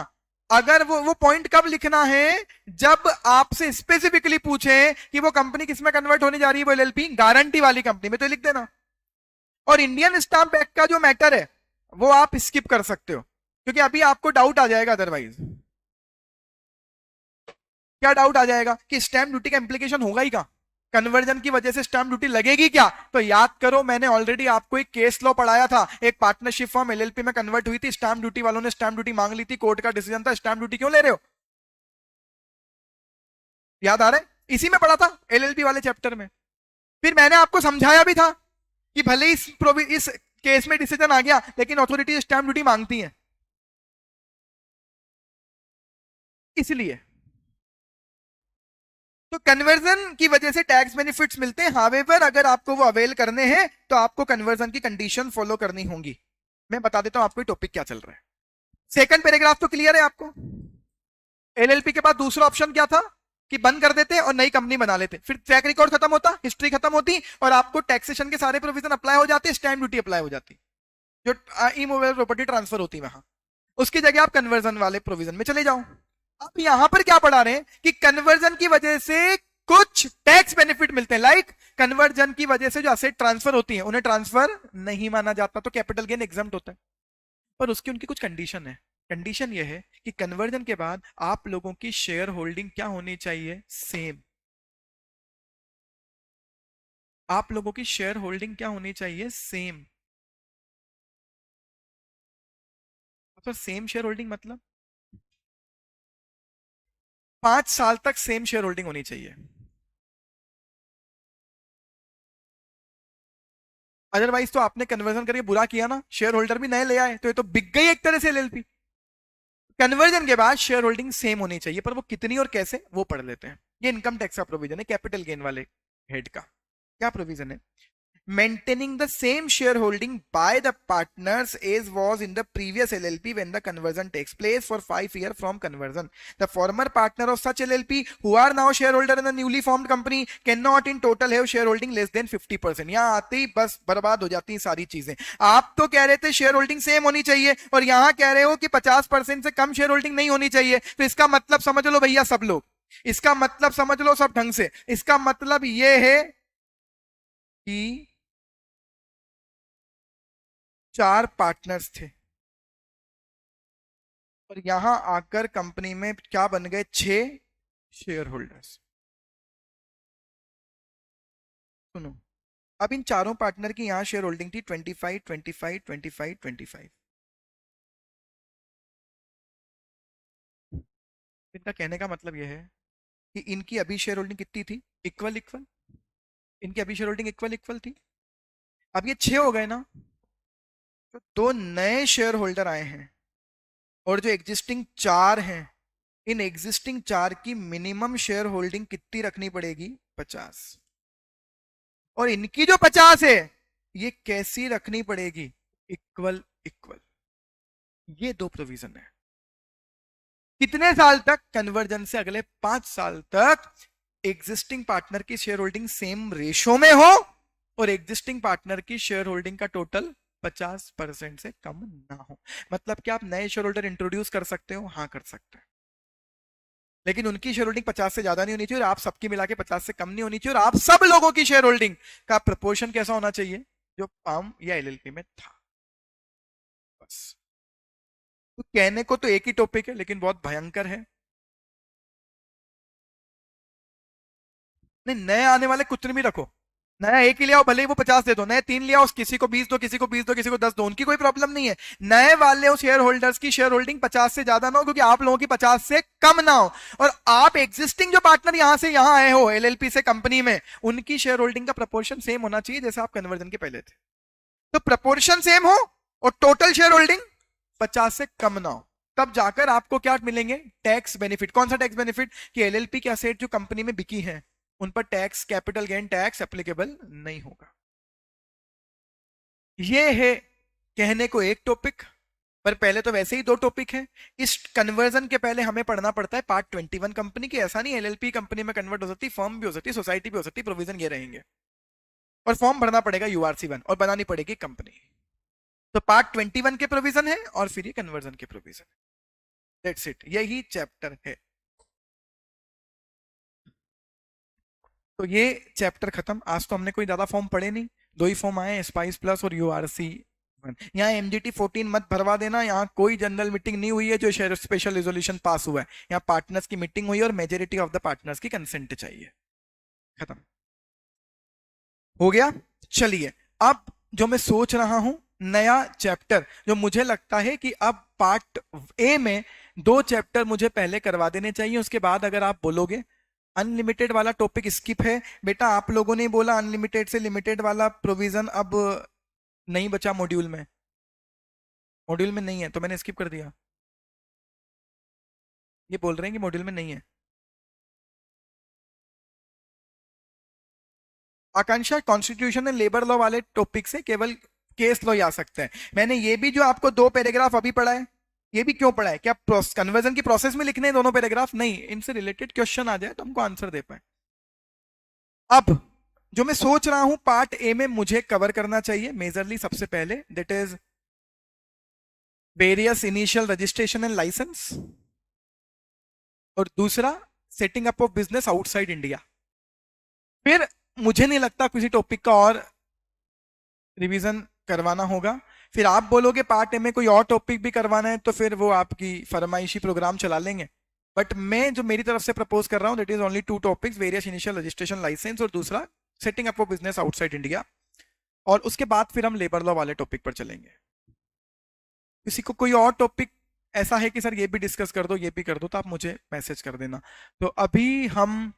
अगर वो पॉइंट कब लिखना है, जब आपसे स्पेसिफिकली पूछे कि वो कंपनी किस में कन्वर्ट होने जा रही है, वो एलएलपी गारंटी वाली कंपनी में, तो लिख देना। और इंडियन स्टाम्प एक्ट का जो मैटर है वो आप स्किप कर सकते हो, क्योंकि अभी आपको डाउट आ जाएगा। अदरवाइज क्या डाउट आ जाएगा कि स्टैम्प ड्यूटी का इंप्लीकेशन होगा ही क्या, कन्वर्जन की वजह से स्टैम्प ड्यूटी लगेगी क्या? तो याद करो, मैंने ऑलरेडी आपको एक केस लॉ पढ़ाया था, एक पार्टनरशिप फॉर्म एलएलपी में कन्वर्ट हुई थी, स्टैम्प ड्यूटी वालों ने स्टैम्प ड्यूटी मांग ली थी, कोर्ट का डिसीजन था स्टैम्प ड्यूटी क्यों ले रहे हो, याद आ रहा है? इसी में पढ़ा था, एलएलपी वाले चैप्टर में। फिर मैंने आपको समझाया भी था कि भले इस केस में डिसीजन आ गया, लेकिन अथॉरिटी स्टैम्प ड्यूटी मांगती है, इसलिए। तो कन्वर्जन की वजह से टैक्स बेनिफिट्स मिलते हैं, हावेवर अगर आपको वो अवेल करने हैं तो आपको कन्वर्जन की कंडीशन फॉलो करनी होंगी। मैं बता देता हूं आपको टॉपिक क्या चल रहा है। सेकंड पैराग्राफ तो क्लियर है आपको? एलएलपी के बाद दूसरा ऑप्शन क्या था कि बंद कर देते और नई कंपनी बना लेते, फिर ट्रैक रिकॉर्ड खत्म होता, हिस्ट्री खत्म होती, और आपको टैक्सेशन के सारे प्रोविजन अप्लाई हो जाते, स्टैम्प ड्यूटी अप्लाई हो जाती, जो इमूवेबल प्रॉपर्टी ट्रांसफर होती वहां। उसकी जगह आप कन्वर्जन वाले प्रोविजन में चले जाओ। अब यहां पर क्या पढ़ा रहे हैं कि कन्वर्जन की वजह से कुछ टैक्स बेनिफिट मिलते हैं, लाइक कन्वर्जन की वजह से जो असेट ट्रांसफर होती है उन्हें ट्रांसफर नहीं माना जाता, तो कैपिटल गेन एग्जम्प्ट होता है। पर उसकी उनकी कुछ कंडीशन है। कंडीशन यह है कि कन्वर्जन के बाद आप लोगों की शेयर होल्डिंग क्या होनी चाहिए, सेम। आप लोगों की शेयर होल्डिंग क्या होनी चाहिए, सेम। तो सेम शेयर होल्डिंग मतलब 5 साल तक सेम शेयर होल्डिंग होनी चाहिए। अदरवाइज तो आपने कन्वर्जन करके बुरा किया ना, शेयर होल्डर भी नए ले आए, तो ये तो बिक गई एक तरह से एलएलपी। कन्वर्जन के बाद शेयर होल्डिंग सेम होनी चाहिए, पर वो कितनी और कैसे वो पढ़ लेते हैं। ये इनकम टैक्स का प्रोविजन है कैपिटल गेन वाले हेड का। क्या प्रोविजन है, maintaining the same shareholding by the partners as was in the previous LLP when the conversion takes place for 5 years from conversion. The former partner of such LLP who are now shareholder in the newly formed company cannot in total have shareholding less than 50%. यहाँ आते ही बस बर्बाद हो जाती हैं सारी चीजें। आप तो कह रहे थे शेयर होल्डिंग सेम होनी चाहिए, और यहाँ कह रहे हो कि 50% से कम शेयर होल्डिंग नहीं होनी चाहिए। तो इसका मतलब समझ लो भैया सब लोग, इसका मतलब समझ लो सब ढंग से, इसका मतलब ये है कि 4 पार्टनर्स थे, और यहां आकर कंपनी में क्या बन गए, 6 शेयर होल्डर्स। सुनो, अब इन चारों पार्टनर की यहां शेयर होल्डिंग थी 25 25 25 25। इनका कहने का मतलब यह है कि इनकी अभी शेयर होल्डिंग कितनी थी, इक्वल इक्वल। इनकी अभी शेयर होल्डिंग इक्वल इक्वल थी। अब ये 6 हो गए ना, तो 2 नए शेयर होल्डर आए हैं, और जो एग्जिस्टिंग 4 हैं, इन एग्जिस्टिंग 4 की मिनिमम शेयर होल्डिंग कितनी रखनी पड़ेगी, 50। और इनकी जो 50 है ये कैसी रखनी पड़ेगी, इक्वल इक्वल। ये 2 प्रोविजन है। कितने साल तक, कन्वर्जन से अगले 5 साल तक एग्जिस्टिंग पार्टनर की शेयर होल्डिंग सेम रेशो में हो, और एग्जिस्टिंग पार्टनर की शेयर होल्डिंग का टोटल 50% से कम ना हो। मतलब क्या आप नए शेयर होल्डर इंट्रोड्यूस कर सकते हो, हाँ कर सकते हैं। लेकिन उनकी शेयर होल्डिंग 50 से ज्यादा नहीं होनी चाहिए और आप सबकी मिला के 50 से कम नहीं होनी चाहिए, और आप सब लोगों की शेयर होल्डिंग का प्रपोर्शन कैसा होना चाहिए जो फर्म या एलएलपी में था। बस। तो कहने को तो एक ही टॉपिक है लेकिन बहुत भयंकर है। नहीं, नए आने वाले कुछ भी रखो, नया एक ही ले आओ, भले ही वो 50 दे दो, नए 3 ले आओ, किसी को 20 दो, किसी को 20 दो, किसी को 10 दो, उनकी कोई प्रॉब्लम नहीं है। नए वाले शेयर होल्डर्स की शेयर होल्डिंग 50 से ज्यादा ना हो, क्योंकि आप लोगों की 50 से कम ना हो, और आप एग्जिस्टिंग जो पार्टनर यहां से यहां आए हो एलएलपी से कंपनी में, उनकी शेयर होल्डिंग का प्रपोर्शन सेम होना चाहिए जैसे आप कन्वर्जन के पहले थे। तो प्रपोर्शन सेम हो और टोटल शेयर होल्डिंग 50 से कम ना हो, तब जाकर आपको क्या मिलेंगे, टैक्स बेनिफिट। कौन सा टैक्स बेनिफिट, कि एलएलपी के असेट जो कंपनी में बिकी है उन पर tax, capital gain tax applicable नहीं होगा। ये है कहने को एक टॉपिक, पर पहले तो वैसे ही 2 टॉपिक है। इस कन्वर्जन के पहले हमें पढ़ना पड़ता है पार्ट 21 कंपनी की। ऐसा नहीं एलएलपी कंपनी में कन्वर्ट हो सकती, फर्म भी हो सकती, सोसाइटी भी हो सकती, प्रोविजन ये रहेंगे। और फॉर्म भरना पड़ेगा यूआरसी 1 और बनानी पड़ेगी कंपनी। तो पार्ट 21 के प्रोविजन है और फिर ये कन्वर्जन के प्रोविजन है। दैट्स इट, यही चैप्टर है। तो ये चैप्टर खत्म। आज तो हमने कोई ज्यादा फॉर्म पढ़े नहीं, 2 ही फॉर्म आए, स्पाइस प्लस और यूआरसी 1। यहाँ एमजीटी 14 मत भरवा देना, यहाँ कोई जनरल मीटिंग नहीं हुई है जो शेयर स्पेशल रेजोल्यूशन पास हुआ है। यहाँ पार्टनर्स की मीटिंग हुई है और मेजोरिटी ऑफ द पार्टनर्स की कंसेंट चाहिए। खत्म हो गया। चलिए, अब जो मैं सोच रहा हूं नया चैप्टर, जो मुझे लगता है कि अब पार्ट ए में 2 चैप्टर मुझे पहले करवा देने चाहिए, उसके बाद अगर आप बोलोगे अनलिमिटेड वाला टॉपिक स्किप है। बेटा आप लोगों ने बोला अनलिमिटेड से लिमिटेड वाला प्रोविजन अब नहीं बचा मॉड्यूल में, मॉड्यूल में नहीं है तो मैंने स्किप कर दिया। ये बोल रहे हैं कि मॉड्यूल में नहीं है। आकांक्षा, कॉन्स्टिट्यूशन एंड लेबर लॉ वाले टॉपिक से केवल केस लॉ आ सकते हैं। मैंने ये भी जो आपको 2 पैराग्राफ अभी पढ़ा है, ये भी क्यों पढ़ा है, क्या कन्वर्जन की प्रोसेस में लिखने हैं दोनों पैराग्राफ? नहीं, इनसे रिलेटेड क्वेश्चन आ जाए तो हमको आंसर दे पाए। अब जो मैं सोच रहा हूं पार्ट ए में मुझे कवर करना चाहिए मेजरली सबसे पहले, that is various initial registration and license, और दूसरा setting up of business outside India. फिर मुझे नहीं लगता किसी टॉपिक का और रिवीजन करवाना होगा। फिर आप बोलोगे पार्ट ए में कोई और टॉपिक भी करवाना है तो फिर वो आपकी फरमाइशी प्रोग्राम चला लेंगे। बट मैं जो मेरी तरफ से प्रपोज कर रहा हूं that is only 2 topics, various initial registration license और दूसरा setting up of business outside India. और उसके बाद फिर हम लेबर लॉ वाले टॉपिक पर चलेंगे। किसी को कोई और टॉपिक ऐसा है कि सर ये भी डिस्कस कर दो, ये भी कर दो, तो आप मुझे मैसेज कर देना। तो अभी हम,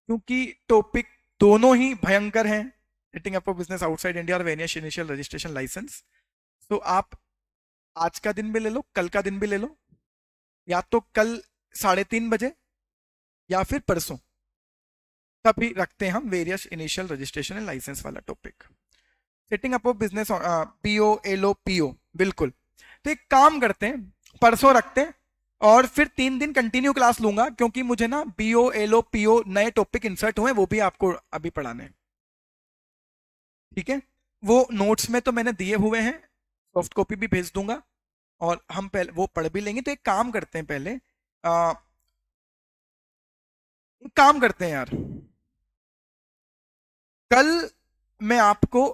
क्योंकि टॉपिक दोनों ही भयंकर हैं, setting up of business outside India और वेरियस इनिशियल रजिस्ट्रेशन लाइसेंस, तो आप आज का दिन भी ले लो, कल का दिन भी ले लो, या तो कल 3:30 बजे या फिर परसों, तभी रखते हैं हम various initial registration and license वाला topic. Setting up of business PO LO PO, बिल्कुल। तो एक काम करते हैं, परसों रखते हैं और फिर 3 दिन कंटिन्यू क्लास लूंगा, क्योंकि मुझे ना बीओ एलओ पीओ नए टॉपिक इंसर्ट हुए, वो भी आपको अभी पढ़ाने हैं। ठीक है, वो नोट्स में तो मैंने दिए हुए हैं, सॉफ्ट कॉपी भी भेज दूंगा और हम पहले वो पढ़ भी लेंगे। तो एक काम करते हैं पहले, एक काम करते हैं यार, कल मैं आपको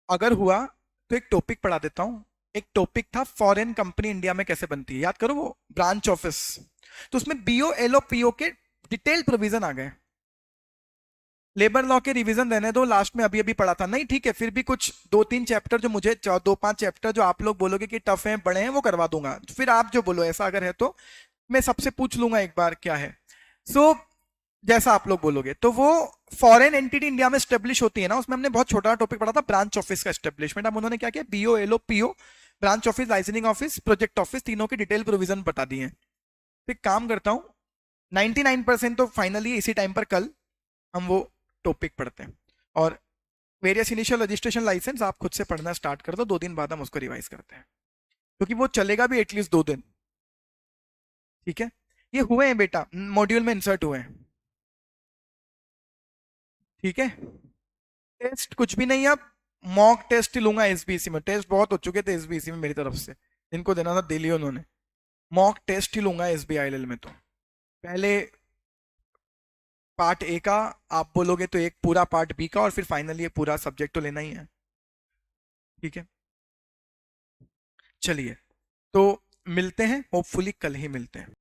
अगर हुआ तो एक टॉपिक पढ़ा देता हूं। एक टॉपिक था फॉरेन कंपनी इंडिया में कैसे बनती है, याद करो वो ब्रांच ऑफिस। तो उसमें बीओ एलओ पीओ के डिटेल प्रोविजन आ गए। लेबर लॉ के रिवीजन रहने दो, लास्ट में अभी अभी पढ़ा था नहीं, ठीक है, फिर भी कुछ 2-3 चैप्टर जो मुझे 2-5 चैप्टर जो आप लोग बोलोगे कि टफ हैं, बड़े हैं, वो करवा दूंगा। फिर आप जो बोलो ऐसा अगर है तो मैं सबसे पूछ लूंगा एक बार क्या है। सो जैसा आप लोग बोलोगे। तो वो फॉरेन एंटिटी इंडिया में स्टेब्लिश होती है ना, उसमें हमने बहुत छोटा टॉपिक पढ़ा था ब्रांच ऑफिस का एस्टेब्लिशमेंट। अब उन्होंने क्या किया, BO LO PO, branch office, licensing office, project office, तीनों की डिटेल प्रोविजन बता दिए। तो एक काम करता हूं, 99% तो फाइनली इसी टाइम पर कल हम वो टॉपिक पढ़ते हैं, और वेरियस इनिशियल रजिस्ट्रेशन लाइसेंस आप खुद से पढ़ना स्टार्ट कर दो, 2 दिन बाद हम उसको रिवाइज करते हैं, क्योंकि वो चलेगा भी एटलीस्ट 2 दिन। ठीक है, ये हुए हैं बेटा, मॉड्यूल में इंसर्ट हुए हैं। ठीक है, टेस्ट कुछ भी नहीं, अब मॉक टेस्ट ही लूंगा एसबीसी में। टेस्ट बहुत हो चुके थे एसबीसी में मेरी तरफ से, जिनको देना था दे लिया उन्होंने। मॉक टेस्ट ही लूंगा एसबीआईएल में तो। पहले पार्ट ए का आप बोलोगे तो एक पूरा पार्ट बी का, और फिर फाइनली ये पूरा सब्जेक्ट तो लेना ही है। ठीक है, चलिए तो मिलते हैं, होपफुली कल ही मिलते हैं।